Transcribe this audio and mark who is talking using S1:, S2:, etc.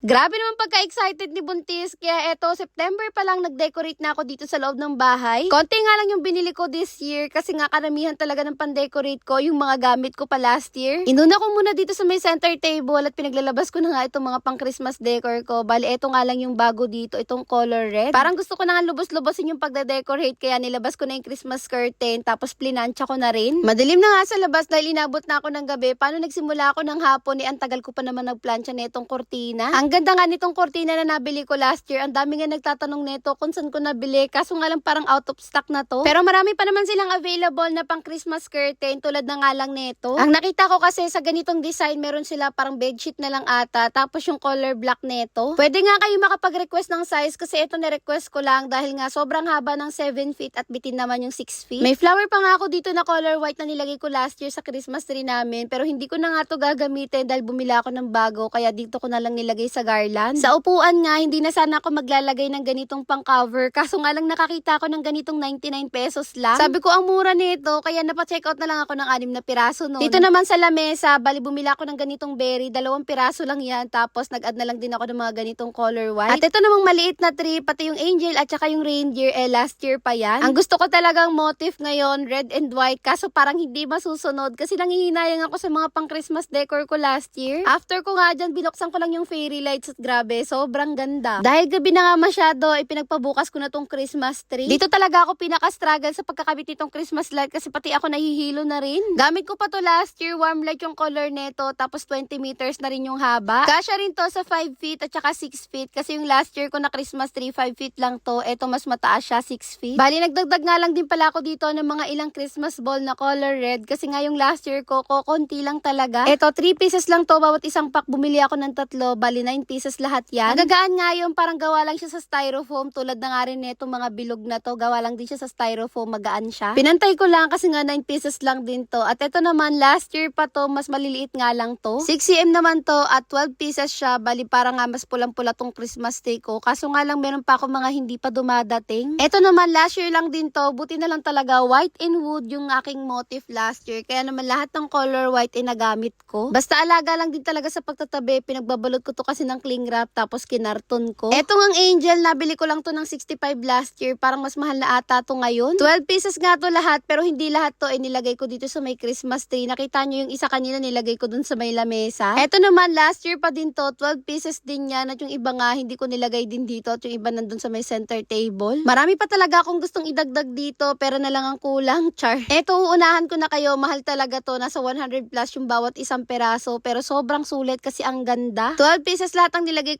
S1: Grabe naman pagka-excited ni Buntis. Kaya eto, September pa lang nag-decorate na ako dito sa loob ng bahay. Konti nga lang yung binili ko this year kasi nga karamihan talaga ng pan-decorate ko yung mga gamit ko pa last year. Inuna ko muna dito sa may center table at pinaglalabas ko na nga itong mga pang-Christmas decor ko. Bali, eto nga lang yung bago dito, itong color red. Parang gusto ko na nga lubos-lubosin yung pagde-decorate kaya nilabas ko na yung Christmas curtain tapos plinansya ko na rin. Madilim na nga sa labas dahil inabot na ako ng gabi. Paano nagsimula ako ng hapon ang tagal ko pa naman nagplansya na itong kortina. Ang ganda nga nitong kortina na nabili ko last year. Ang dami nga nagtatanong nito kung saan ko nabili. Kaso nga lang parang out of stock na to. Pero marami pa naman silang available na pang Christmas curtain tulad na nga lang nito. Ang nakita ko kasi sa ganitong design, meron sila parang bedsheet na lang ata. Tapos yung color black nito. Pwede nga kayo makapag-request ng size kasi ito na-request ko lang dahil nga sobrang haba ng 7 feet at bitin naman yung 6 feet. May flower pa nga ako dito na color white na nilagay ko last year sa Christmas tree namin. Pero hindi ko na nga to gagamitin dahil bumila ako ng bago. Kaya dito ko na lang nilagay sa garland. Sa upuan nga, hindi na sana ako maglalagay ng ganitong pang cover. Kaso nga lang nakakita ako ng ganitong 99 pesos lang. Sabi ko ang mura nito, kaya napacheck out na lang ako ng 6 na piraso noon. Dito naman sa lamesa, bali bumila ako ng ganitong berry, 2 piraso lang yan. Tapos nag-add na lang din ako ng mga ganitong color white. At ito namang maliit na tree, pati yung angel at saka yung reindeer, last year pa yan. Ang gusto ko talagang motif ngayon, red and white. Kaso parang hindi masusunod kasi nangihinayang ako sa mga pang Christmas decor ko last year. After ko nga dyan, binuksan ko lang yung fairy lights at grabe, sobrang ganda. Dahil gabi na nga masyado, ipinagpabukas ko na tong Christmas tree. Dito talaga ako pinaka-struggle sa pagkakabit nitong Christmas light kasi pati ako nahihilo na rin. Gamit ko pa to last year, warm light yung color neto, tapos 20 meters na rin yung haba. Kasya rin to sa 5 feet at saka 6 feet kasi yung last year ko na Christmas tree, 5 feet lang to. Eto mas mataas siya, 6 feet. Bali, nagdagdag nga lang din pala ako dito ng mga ilang Christmas ball na color red kasi nga yung last year ko, konti lang talaga. Eto, 3 pieces lang to, bawat isang pack bumili ako ng 3, bali 9 pieces lahat yan. Nagagaan nga yun, parang gawa lang siya sa styrofoam. Tulad na nga rin neto mga bilog na to, gawa lang din siya sa styrofoam, magaan siya. Pinantay ko lang kasi nga 9 pieces lang din to. At ito naman, last year pa to, mas maliliit nga lang to. 6 cm naman to at 12 pieces siya. Bali parang nga mas pulang-pula tong Christmas tree ko. Kaso nga lang meron pa ako mga hindi pa dumadating. Ito naman, last year lang din to. Buti na lang talaga, white and wood yung aking motif last year. Kaya naman lahat ng color white ay nagamit ko. Basta alaga lang din talaga sa pagtatabi. Pinagbabalot ko to kasi ng cling wrap tapos kinarton ko. Eto ang angel, nabili ko lang to ng 65 last year. Parang mas mahal na ata to ngayon. 12 pieces nga to lahat, pero hindi lahat to ay nilagay ko dito sa may Christmas tree. Nakita nyo yung isa kanina nilagay ko dun sa may lamesa. Eto naman, last year pa din to. 12 pieces din yan. At yung iba nga, hindi ko nilagay din dito. At yung iba nandun sa may center table. Marami pa talaga akong gustong idagdag dito, pero na lang ang kulang. Char. Eto, uunahan ko na kayo. Mahal talaga to. Nasa 100 plus yung bawat isang peraso. Pero sobrang sulit kasi ang ganda. 12 pieces lahat ang nilagay